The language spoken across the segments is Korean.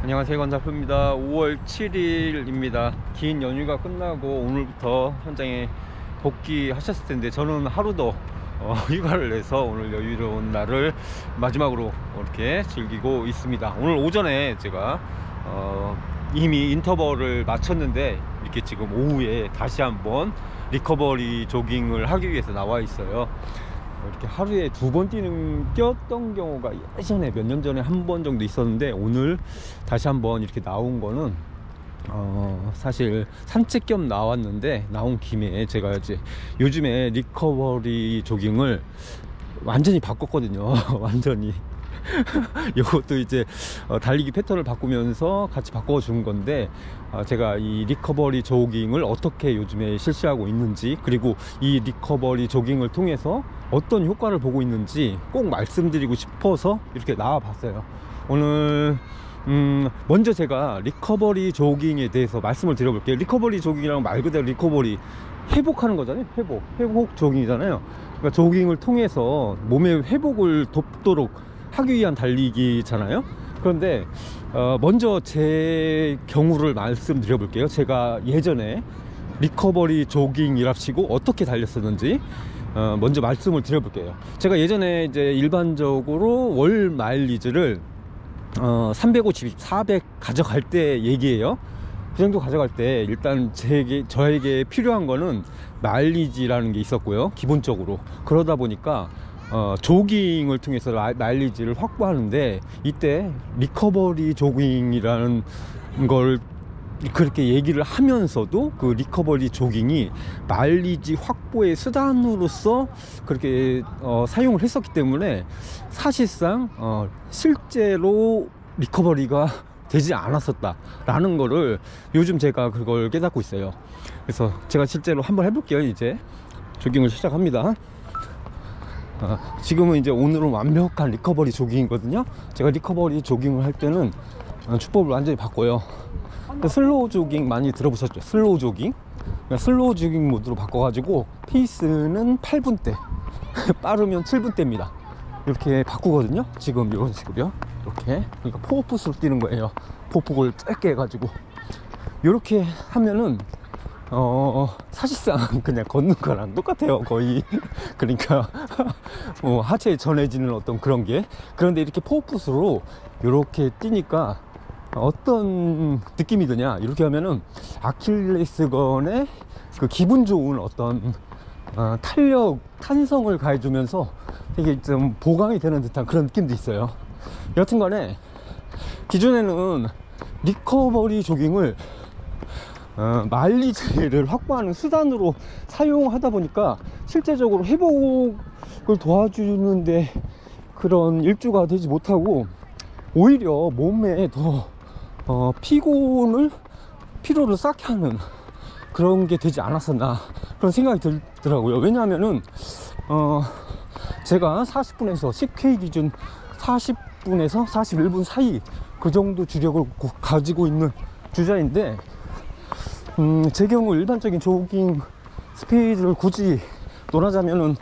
안녕하세요, 건자프입니다. 5월 7일입니다. 긴 연휴가 끝나고 오늘부터 현장에 복귀하셨을 텐데 저는 하루 더 휴가를 내서 오늘 여유로운 날을 마지막으로 이렇게 즐기고 있습니다. 오늘 오전에 제가 이미 인터벌을 마쳤는데 이렇게 지금 오후에 다시 한번 리커버리 조깅을 하기 위해서 나와 있어요. 이렇게 하루에 2번 뛰었던 경우가 예전에 몇 년 전에 한 번 정도 있었는데, 오늘 다시 한번 이렇게 나온 거는 사실 산책 겸 나왔는데, 나온 김에 제가 이제 요즘에 리커버리 조깅을 완전히 바꿨거든요. 완전히 이것도 이제 달리기 패턴을 바꾸면서 같이 바꿔주는 건데, 제가 이 리커버리 조깅을 어떻게 요즘에 실시하고 있는지, 그리고 이 리커버리 조깅을 통해서 어떤 효과를 보고 있는지 꼭 말씀드리고 싶어서 이렇게 나와 봤어요. 오늘 먼저 제가 리커버리 조깅에 대해서 말씀을 드려볼게요. 리커버리 조깅이랑 말 그대로 리커버리, 회복하는 거잖아요. 회복 조깅이잖아요. 그러니까 조깅을 통해서 몸의 회복을 돕도록 하기 위한 달리기잖아요. 그런데 먼저 제 경우를 말씀드려 볼게요. 제가 예전에 리커버리 조깅이랍시고 어떻게 달렸었는지 먼저 말씀을 드려 볼게요. 제가 예전에 이제 일반적으로 월 마일리지를 350, 400 가져갈 때 얘기예요. 그 정도 가져갈 때 일단 저에게 필요한 거는 마일리지라는 게 있었고요, 기본적으로. 그러다 보니까 조깅을 통해서 마일리지를 확보하는데, 이때 리커버리 조깅이라는 걸 그렇게 얘기를 하면서도 그 리커버리 조깅이 마일리지 확보의 수단으로서 그렇게 사용을 했었기 때문에 사실상 실제로 리커버리가 되지 않았었다 라는 거를 요즘 제가 그걸 깨닫고 있어요. 그래서 제가 실제로 한번 해볼게요. 이제 조깅을 시작합니다. 지금은 이제 오늘은 완벽한 리커버리 조깅이거든요. 제가 리커버리 조깅을 할 때는 주법을 완전히 바꿔요. 슬로우 조깅 많이 들어보셨죠? 슬로우 조깅. 슬로우 조깅 모드로 바꿔가지고 페이스는 8분대 빠르면 7분대입니다 이렇게 바꾸거든요. 지금 이런 식으로요. 이렇게, 그러니까 포어풋으로 뛰는 거예요. 포폭을 짧게 해가지고 이렇게 하면은 사실상 그냥 걷는 거랑 똑같아요, 거의. 그러니까 하체에 전해지는 어떤 그런 게. 그런데 이렇게 포어풋으로 이렇게 뛰니까 어떤 느낌이 드냐, 이렇게 하면은 아킬레스건에 그 기분 좋은 어떤 탄성을 가해주면서 되게 좀 보강이 되는 듯한 그런 느낌도 있어요. 여튼간에 기존에는 리커버리 조깅을 마일리지를 확보하는 수단으로 사용하다 보니까 실제적으로 회복을 도와주는데 그런 일조가 되지 못하고, 오히려 몸에 더 피로를 쌓게 하는 그런 게 되지 않았었나, 그런 생각이 들더라고요. 왜냐하면은 제가 40분에서 10K 기준 40분에서 41분 사이 그 정도 주력을 가지고 있는 주자인데, 제 경우 일반적인 조깅 스피드를 굳이 논하자면은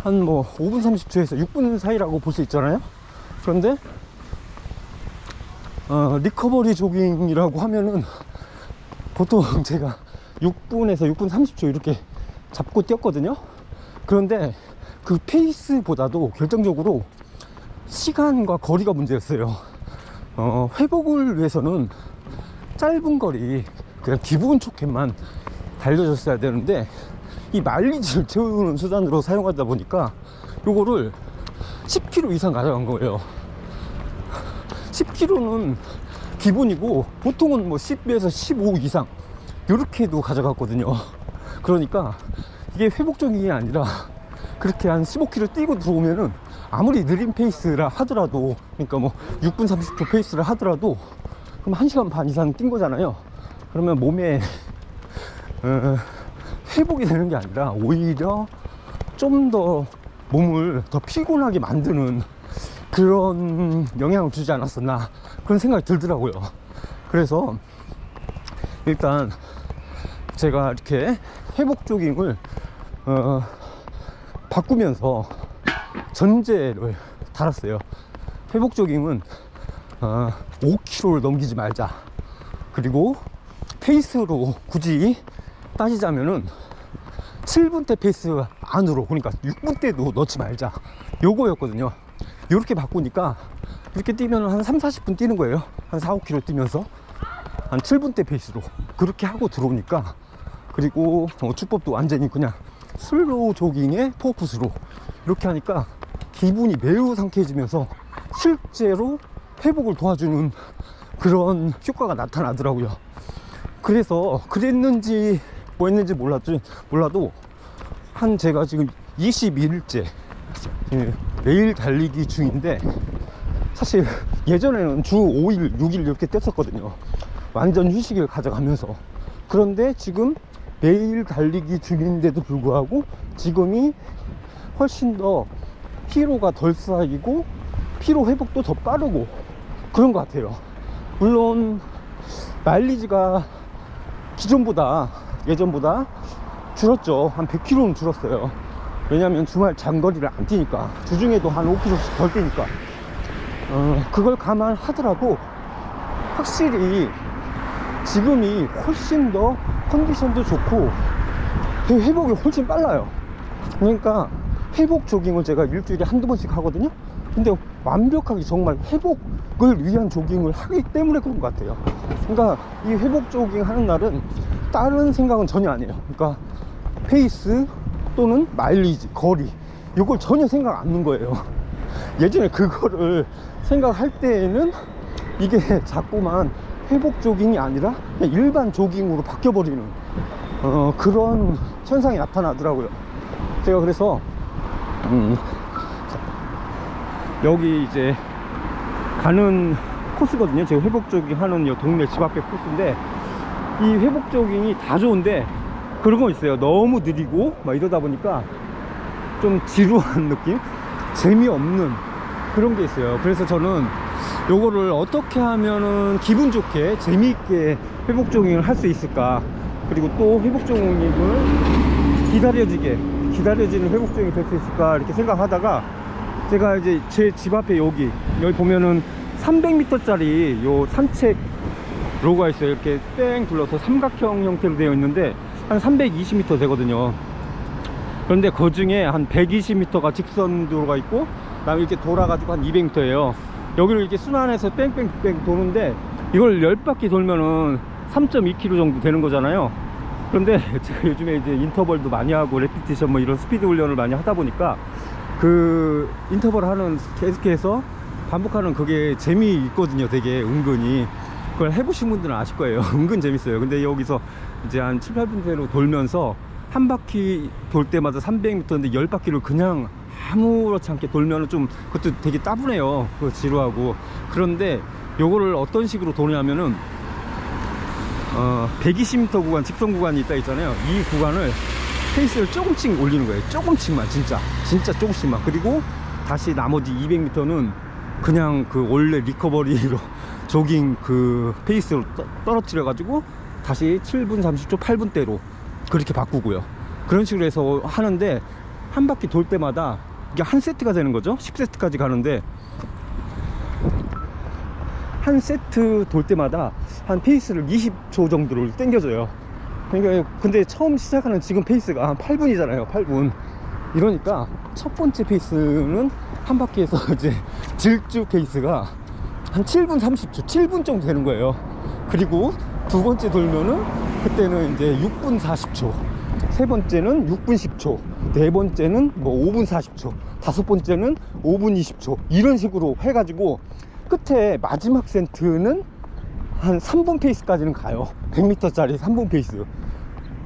한 5분 30초에서 6분 사이라고 볼 수 있잖아요. 그런데 리커버리 조깅이라고 하면은 보통 제가 6분에서 6분 30초 이렇게 잡고 뛰었거든요. 그런데 그 페이스보다도 결정적으로 시간과 거리가 문제였어요. 회복을 위해서는 짧은 거리, 그냥 기분 좋게만 달려줬어야 되는데, 이 마일리지를 채우는 수단으로 사용하다 보니까 요거를 10km 이상 가져간 거예요. 10km는 기본이고 보통은 10에서 15 이상 이렇게도 가져갔거든요. 그러니까 이게 회복적인 아니라 그렇게 한 15km 뛰고 들어오면은 아무리 느린 페이스라 하더라도, 그러니까 6분 30초 페이스를 하더라도 그럼 1시간 반 이상 뛴 거잖아요. 그러면 몸에 회복이 되는 게 아니라 오히려 좀 더 몸을 더 피곤하게 만드는 그런 영향을 주지 않았었나, 그런 생각이 들더라고요. 그래서 일단 제가 이렇게 회복 조깅을 바꾸면서 전제를 달았어요. 회복 조깅은 5km를 넘기지 말자. 그리고 페이스로 굳이 따지자면은 7분대 페이스 안으로, 그러니까 6분대도 넣지 말자, 요거였거든요. 요렇게 바꾸니까 이렇게 뛰면 한 3-40분 뛰는 거예요. 한 4-5km 뛰면서 한 7분대 페이스로 그렇게 하고 들어오니까, 그리고 주법도 완전히 그냥 슬로우 조깅에 포커스로 이렇게 하니까 기분이 매우 상쾌해지면서 실제로 회복을 도와주는 그런 효과가 나타나더라고요. 그래서 그랬는지 뭐 했는지 몰라도 한 제가 지금 22일째 매일 달리기 중인데, 사실 예전에는 주 5일 6일 이렇게 뗐었거든요. 완전 휴식을 가져가면서. 그런데 지금 매일 달리기 중인데도 불구하고 지금이 훨씬 더 피로가 덜 쌓이고 피로 회복도 더 빠르고 그런 것 같아요. 물론 마일리지가 예전보다 줄었죠. 한 100km는 줄었어요. 왜냐면 주말 장거리를 안 뛰니까, 주중에도 한 5km씩 덜 뛰니까. 그걸 감안하더라도 확실히 지금이 훨씬 더 컨디션도 좋고 회복이 훨씬 빨라요. 그러니까 회복 조깅을 제가 일주일에 한두 번씩 하거든요. 근데 완벽하게 정말 회복을 위한 조깅을 하기 때문에 그런 것 같아요. 그러니까 이 회복 조깅 하는 날은 다른 생각은 전혀 안 해요. 그러니까 페이스 또는 마일리지, 거리, 이걸 전혀 생각 안 하는 거예요. 예전에 그거를 생각할 때에는 이게 자꾸만 회복 조깅이 아니라 그냥 일반 조깅으로 바뀌어버리는 그런 현상이 나타나더라고요. 제가 그래서 여기 이제 가는 코스거든요. 제가 회복 조깅 하는 이 동네 집 앞에 코스인데, 이 회복 조깅이 다 좋은데 그런 거 있어요. 너무 느리고 막 이러다 보니까 좀 지루한 느낌, 재미없는 그런 게 있어요. 그래서 저는 요거를 어떻게 하면은 기분 좋게 재미있게 회복 조깅을 할 수 있을까, 그리고 또 회복 조깅을 기다려지는 회복 조깅이 될 수 있을까, 이렇게 생각하다가 제가 이제 제 집 앞에 여기 보면은 300m 짜리 요 산책 로고가 있어요. 이렇게 뺑 둘러서 삼각형 형태로 되어 있는데 한 320m 되거든요. 그런데 그 중에 한 120m가 직선 도로가 있고, 그다음에 이렇게 돌아가지고 한 200m예요 여기를 이렇게 순환해서 뺑뺑뺑 도는데, 이걸 10바퀴 돌면은 3.2km 정도 되는 거잖아요. 그런데 제가 요즘에 이제 인터벌도 많이 하고 레피티션 뭐 이런 스피드 훈련을 많이 하다 보니까 그 인터벌 하는 계속해서 반복하는 그게 재미있거든요. 되게 은근히. 그걸 해보신 분들은 아실 거예요. 은근 재밌어요. 근데 여기서 이제 한 7-8분대로 돌면서 한 바퀴 돌 때마다 300m인데 10바퀴를 그냥 아무렇지 않게 돌면은 좀 그것도 되게 따분해요. 그거 지루하고. 그런데 요거를 어떤 식으로 도냐면은 120m 구간, 직선 구간이 있다 있잖아요. 이 구간을 페이스를 조금씩 올리는 거예요. 조금씩만, 진짜 조금씩만. 그리고 다시 나머지 200m는 그냥 그 원래 리커버리로 조깅 그 페이스로 떨어뜨려 가지고 다시 7분 30초 8분대로 그렇게 바꾸고요. 그런 식으로 해서 하는데, 한 바퀴 돌 때마다 이게 한 세트가 되는 거죠. 10세트까지 가는데 한 세트 돌 때마다 한 페이스를 20초 정도를 당겨줘요. 그러니까 근데 처음 시작하는 지금 페이스가 한 8분이잖아요 8분. 이러니까 첫 번째 페이스는 한 바퀴에서 이제 질주 페이스가 한 7분 30초 7분 정도 되는 거예요. 그리고 두 번째 돌면은 그때는 이제 6분 40초, 세 번째는 6분 10초, 네 번째는 뭐 5분 40초, 다섯 번째는 5분 20초, 이런 식으로 해가지고 끝에 마지막 세트는 한 3분 페이스까지는 가요. 100m 짜리 3분 페이스.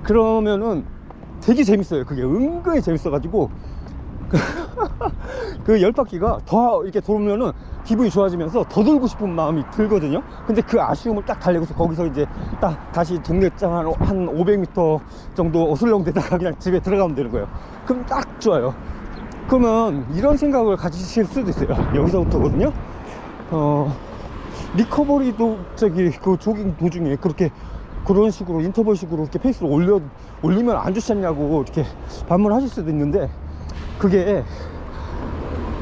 그러면은 되게 재밌어요. 그게 은근히 재밌어가지고 그 10바퀴가 더 이렇게 돌면은 기분이 좋아지면서 더 돌고 싶은 마음이 들거든요. 근데 그 아쉬움을 딱 달래고서 거기서 이제 딱 다시 동네장 한 500m 정도 어슬렁대다가 그냥 집에 들어가면 되는 거예요. 그럼 딱 좋아요. 그러면 이런 생각을 가지실 수도 있어요. 여기서부터거든요. 리커버리도 그 조깅 도중에 그런 식으로 인터벌식으로 이렇게 페이스를 올리면 안 좋지 않냐고 이렇게 반문하실 수도 있는데, 그게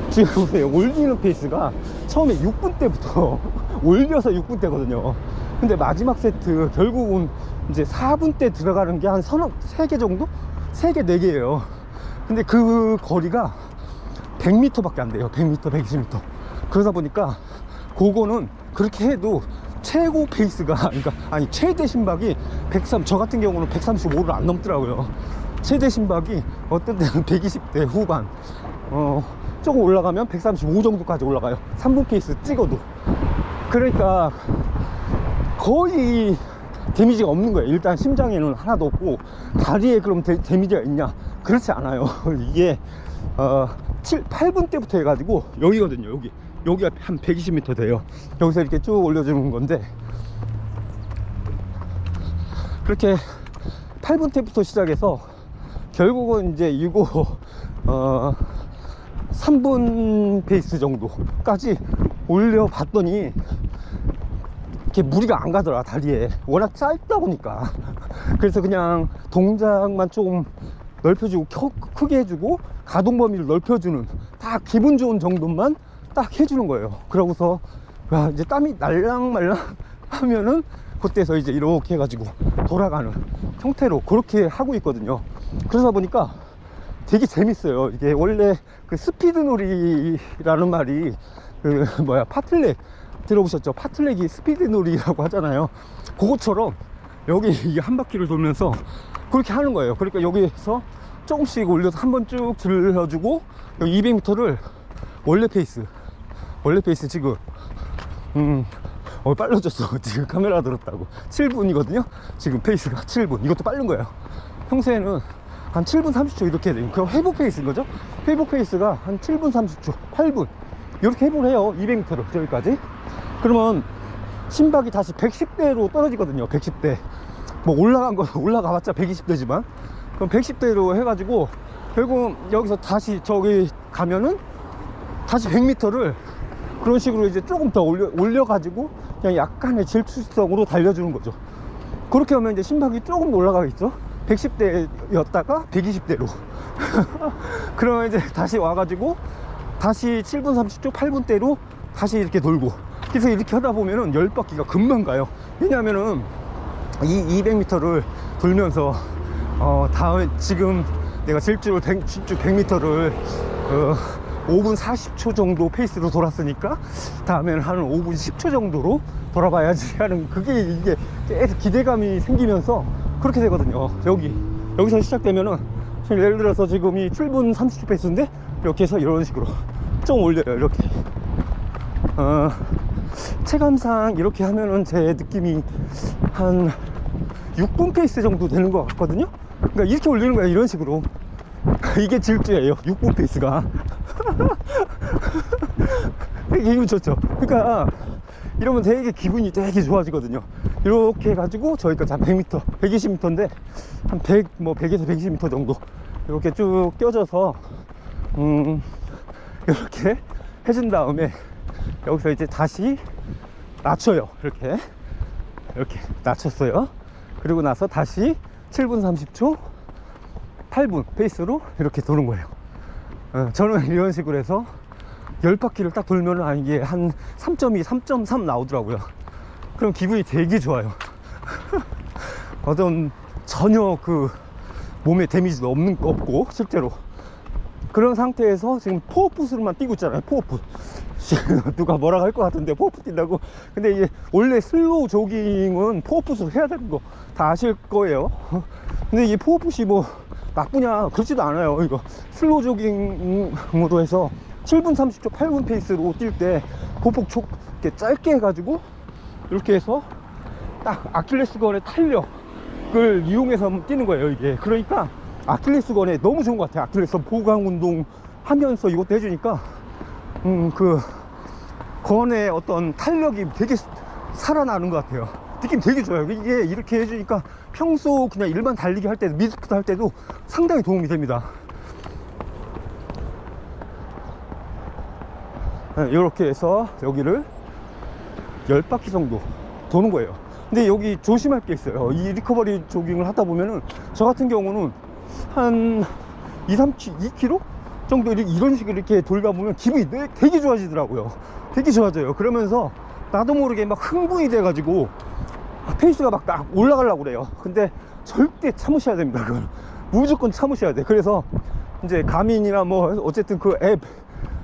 지금 보세요. 올리는 페이스가 처음에 6분 때부터 올려서 6분 때거든요. 근데 마지막 세트 결국은 이제 4분 때 들어가는 게 한 3개 정도? 3개, 4개예요. 근데 그 거리가 100m 밖에 안 돼요. 100m, 120m. 그러다 보니까 그거는 그렇게 해도 최고 페이스가, 그러니까 아니 최대 심박이 103, 저 같은 경우는 135를 안 넘더라고요. 최대 심박이 어떤 때는 120대 후반, 조금 올라가면 135 정도까지 올라가요. 3분 페이스 찍어도. 그러니까 거의 데미지가 없는 거예요. 일단 심장에는 하나도 없고, 다리에 그럼 데미지가 있냐? 그렇지 않아요. 이게 8분 때부터 해가지고 여기거든요. 여기가 한 120m 돼요. 여기서 이렇게 쭉 올려주는 건데, 그렇게 8분 때부터 시작해서 결국은 이제 이거 3분 페이스 정도까지 올려봤더니 이렇게 무리가 안 가더라, 다리에. 워낙 짧다 보니까. 그래서 그냥 동작만 조금 넓혀주고 크게 해주고 가동 범위를 넓혀주는, 딱 기분 좋은 정도만 딱 해주는 거예요. 그러고서 야, 이제 땀이 날랑말랑 하면은 그때서 이제 이렇게 해가지고 돌아가는 형태로 그렇게 하고 있거든요. 그러다 보니까 되게 재밌어요. 이게 원래 그 스피드 놀이라는 말이 그 파틀렉 들어보셨죠? 파틀렉이 스피드 놀이라고 하잖아요. 그것처럼 여기 이게 한 바퀴를 돌면서 그렇게 하는 거예요. 그러니까 여기에서 조금씩 올려서 한번 쭉 들려주고, 여기 200m를 원래 페이스 지금 빨라졌어. 지금 카메라 들었다고 7분이거든요 지금 페이스가. 7분. 이것도 빠른 거예요. 평소에는 한 7분 30초 이렇게 해야 돼요. 그럼 회복 페이스인 거죠. 회복 페이스가 한 7분 30초 8분 이렇게 회복을 해요. 200m로 저기까지. 그러면 심박이 다시 110대로 떨어지거든요. 110대. 뭐 올라가봤자 120대지만, 그럼 110대로 해가지고 결국 여기서 다시 저기 가면은 다시 100m를 그런 식으로 이제 조금 더 올려가지고 그냥 약간의 질투성으로 달려주는 거죠. 그렇게 하면 이제 심박이 조금 올라가겠죠. 110대였다가 120대로 그러면 이제 다시 와가지고 다시 7분 30초 8분대로 다시 이렇게 돌고. 그래서 이렇게 하다 보면은 10바퀴가 금방 가요. 왜냐하면은 이 200m를 돌면서 다음에 지금 내가 질주 100m를 5분 40초 정도 페이스로 돌았으니까 다음에는 한 5분 10초 정도로 돌아봐야지 하는, 그게 이게 계속 기대감이 생기면서 그렇게 되거든요. 여기서 시작되면은 예를 들어서 지금 이 7분 30초 페이스인데 이렇게 해서 이런 식으로 좀 올려요. 이렇게 체감상 이렇게 하면은 제 느낌이 한 6분 페이스 정도 되는 것 같거든요. 그러니까 이렇게 올리는 거야, 이런 식으로. 이게 질주예요, 6분 페이스가. 되게 기분 좋죠. 그러니까 이러면 되게 기분이 되게 좋아지거든요. 이렇게 해가지고 저희까지 한 100m 120m인데 한 100에서 120m 정도 이렇게 쭉 껴져서 이렇게 해준 다음에 여기서 이제 다시 낮춰요. 이렇게 낮췄어요. 그리고 나서 다시 7분 30초 8분 페이스로 이렇게 도는 거예요. 저는 이런 식으로 해서 10바퀴를 딱 돌면은 이게 한 3.2, 3.3 나오더라고요. 그럼 기분이 되게 좋아요. 전혀 그 몸에 데미지도 없고 실제로 그런 상태에서 지금 포어풋으로만 뛰고 있잖아요. 포어풋. 누가 뭐라고 할 것 같은데 포어풋 뛴다고. 근데 이게 원래 슬로우 조깅은 포어풋으로 해야 되는 거 다 아실 거예요. 근데 이게 포어풋이 뭐 나쁘냐, 그렇지도 않아요. 이거 슬로우 조깅으로 해서 7분 30초 8분 페이스로 뛸 때 보폭 이렇게 짧게 해가지고 이렇게 해서 딱 아킬레스건의 탄력을 이용해서 뛰는 거예요, 이게. 그러니까 아킬레스건에 너무 좋은 것 같아요. 아킬레스건 보강 운동 하면서 이것도 해주니까 그 건의 어떤 탄력이 되게 살아나는 것 같아요. 느낌 되게 좋아요. 이게 이렇게 해주니까 평소 그냥 일반 달리기 할 때도, 미스프트 할 때도 상당히 도움이 됩니다. 이렇게 해서 여기를 10바퀴 정도 도는 거예요. 근데 여기 조심할 게 있어요. 이 리커버리 조깅을 하다 보면은 저 같은 경우는 한 2km 정도 이런 식으로 이렇게 돌다 보면 기분이 되게 좋아지더라고요. 되게 좋아져요. 그러면서 나도 모르게 막 흥분이 돼가지고 페이스가 막 딱 올라가려고 그래요. 근데 절대 참으셔야 됩니다. 그걸 무조건 참으셔야 돼. 그래서 이제 가민이나 뭐 어쨌든 그 앱,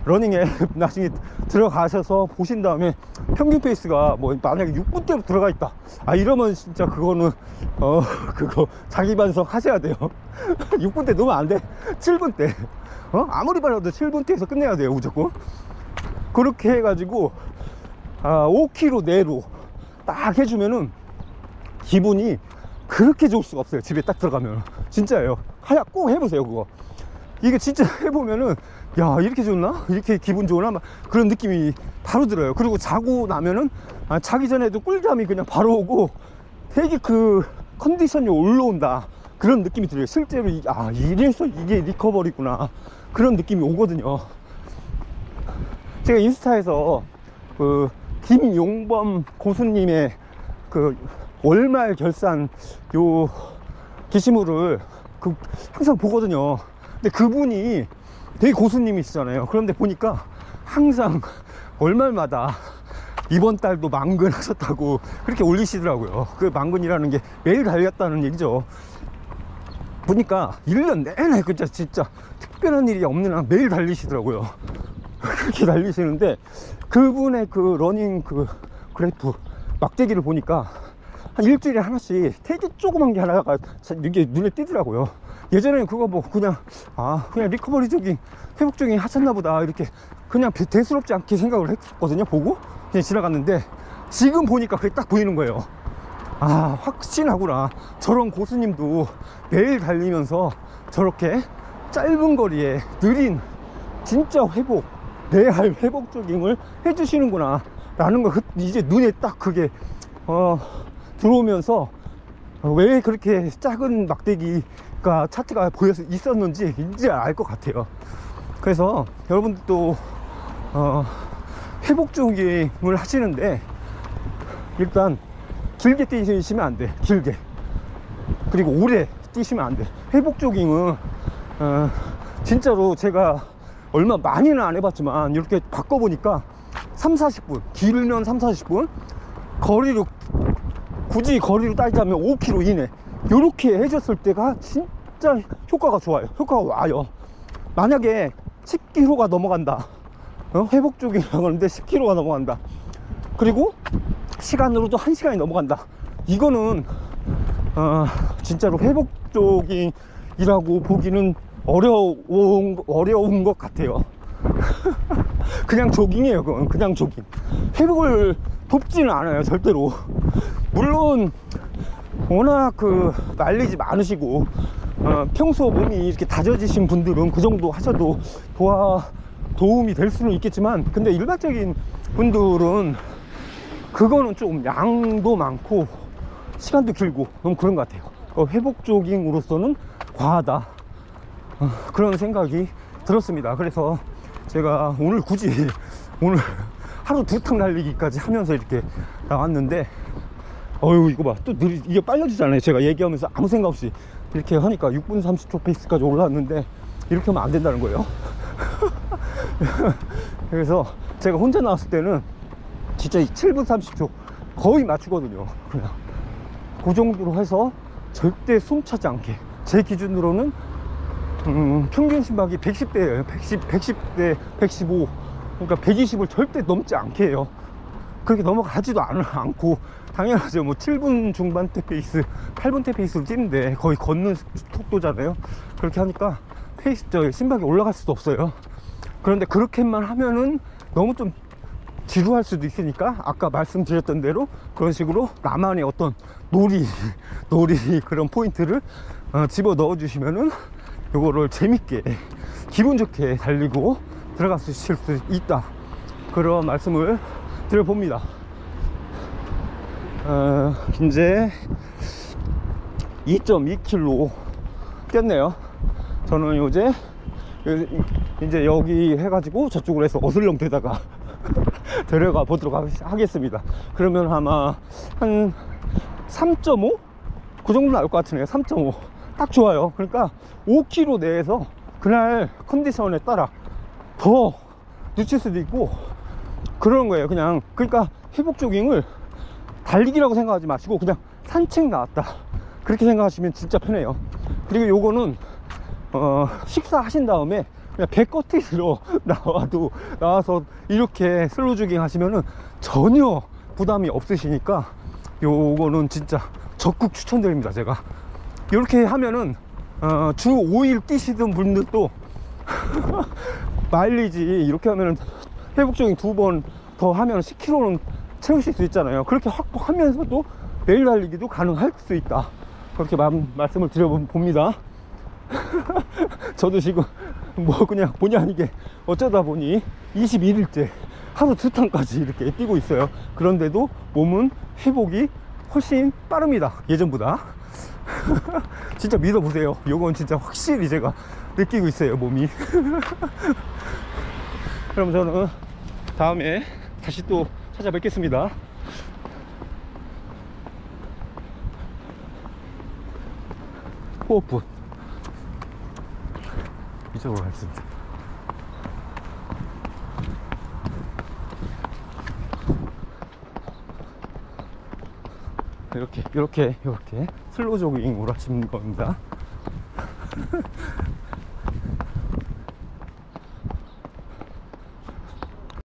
러닝 앱 나중에 들어가셔서 보신 다음에 평균 페이스가 뭐 만약에 6분대로 들어가 있다, 아 이러면 진짜 그거는 그거 자기 반성 하셔야 돼요. 6분대 넣으면 안 돼. 7분대 아무리 빨라도 7분대에서 끝내야 돼요, 무조건. 그렇게 해가지고 5km 내로 딱 해주면은 기분이 그렇게 좋을 수가 없어요. 집에 딱 들어가면. 진짜예요. 꼭 해보세요, 그거. 이게 진짜 해보면은 야, 이렇게 좋나? 이렇게 기분 좋으나? 막 그런 느낌이 바로 들어요. 그리고 자고 나면은 자기 전에도 꿀잠이 그냥 바로 오고 되게 그 컨디션이 올라온다, 그런 느낌이 들어요. 실제로 이래서 이게 리커버리구나, 그런 느낌이 오거든요. 제가 인스타에서 그 김용범 고수님의 그 월말 결산 요 게시물을 항상 보거든요. 근데 그분이 되게 고수님이시잖아요. 그런데 보니까 항상 월말마다 이번 달도 만근 하셨다고 그렇게 올리시더라고요. 그 만근이라는 게 매일 달렸다는 얘기죠. 보니까 1년 내내 진짜 특별한 일이 없는 한 매일 달리시더라고요. 그렇게 달리시는데 그분의 그 러닝 그 그래프 막대기를 보니까 한 일주일에 하나씩 되게 조그만 게 하나가 이게 눈에 띄더라고요. 예전에는 그거 뭐 그냥 리커버리 조깅, 회복 조깅 하셨나 보다, 이렇게 그냥 대수롭지 않게 생각을 했거든요. 보고 그냥 지나갔는데 지금 보니까 그게 딱 보이는 거예요. 확신하구나. 저런 고수님도 매일 달리면서 저렇게 짧은 거리에 느린 진짜 회복, 레알 회복 조깅을 해주시는구나 라는 거 이제 눈에 딱 그게 들어오면서 왜 그렇게 작은 막대기가 차트가 보여서 있었는지 이제 알 것 같아요. 그래서 여러분들도 회복 조깅을 하시는데 일단 길게 뛰시면 안 돼. 길게. 그리고 오래 뛰시면 안 돼. 회복 조깅은 진짜로 제가 얼마 많이는 안 해봤지만 이렇게 바꿔보니까 3-40분, 길면 3-40분, 굳이 거리로 따지자면 5km 이내 이렇게 해줬을 때가 진짜 효과가 좋아요. 효과가 와요. 만약에 10km가 넘어간다, 회복 조깅이라고 하는데 10km가 넘어간다, 그리고 시간으로도 1시간이 넘어간다, 이거는 진짜로 회복 조깅이라고 보기는 어려운 것 같아요. 그냥 조깅이에요. 그건 그냥 조깅. 회복을 돕지는 않아요, 절대로. 물론 워낙 그 마일리지 많으시고 평소 몸이 이렇게 다져지신 분들은 그 정도 하셔도 도움이 될 수는 있겠지만, 근데 일반적인 분들은 그거는 좀 양도 많고 시간도 길고 너무 그런 것 같아요. 회복 조깅으로서는 과하다, 그런 생각이 들었습니다. 그래서 제가 오늘 굳이 오늘 하루 2탕 달리기까지 하면서 이렇게 나왔는데, 이거 봐, 또 이게 빨라지잖아요. 제가 얘기하면서 아무 생각 없이 이렇게 하니까 6분 30초 페이스까지 올라왔는데 이렇게 하면 안 된다는 거예요. 그래서 제가 혼자 나왔을 때는 진짜 7분 30초 거의 맞추거든요. 그냥 그 정도로 해서 절대 숨차지 않게, 제 기준으로는 평균 심박이 110대예요 110대 115, 그러니까 120을 절대 넘지 않게 해요. 그렇게 넘어가지도 않고 당연하죠. 뭐 7분 중반대 페이스, 8분대 페이스로 뛰는데 거의 걷는 속도잖아요. 그렇게 하니까 심박이 올라갈 수도 없어요. 그런데 그렇게만 하면은 너무 좀 지루할 수도 있으니까 아까 말씀드렸던 대로 그런 식으로 나만의 어떤 놀이 그런 포인트를 집어 넣어 주시면은 요거를 재밌게 기분 좋게 달리고 들어가실 수 있다, 그런 말씀을 드려봅니다. 이제 2.2km 뛰었네요. 저는 이제 여기 해가지고 저쪽으로 해서 어슬렁대다가 데려가 보도록 하겠습니다. 그러면 아마 한 3.5? 그 정도 나올 것 같으네요. 3.5 딱 좋아요. 그러니까 5km 내에서 그날 컨디션에 따라 더 늦출 수도 있고 그런 거예요. 그냥 그러니까 회복 조깅을 달리기라고 생각하지 마시고 그냥 산책 나왔다 그렇게 생각하시면 진짜 편해요. 그리고 요거는 식사하신 다음에 그냥 배꺼트로 나와서 이렇게 슬로우 조깅 하시면은 전혀 부담이 없으시니까 요거는 진짜 적극 추천드립니다. 제가 이렇게 하면은 주 5일 뛰시던 분들도 마일리지 이렇게 하면은 회복 조깅 2번 더 하면 10km는 채우실 수 있잖아요. 그렇게 확보하면서도 매일 달리기도 가능할 수 있다. 그렇게 말씀을 드려봅니다. 저도 지금 뭐 그냥 본의 아니게 어쩌다 보니 21일째 하루 2탕까지 이렇게 뛰고 있어요. 그런데도 몸은 회복이 훨씬 빠릅니다. 예전보다. 진짜 믿어보세요. 요건 진짜 확실히 제가 느끼고 있어요. 몸이. 그럼 저는 다음에 다시 또 찾아뵙겠습니다. 호흡분 이쪽으로 가겠습니다. 이렇게 슬로우 조깅으로 하시는 겁니다.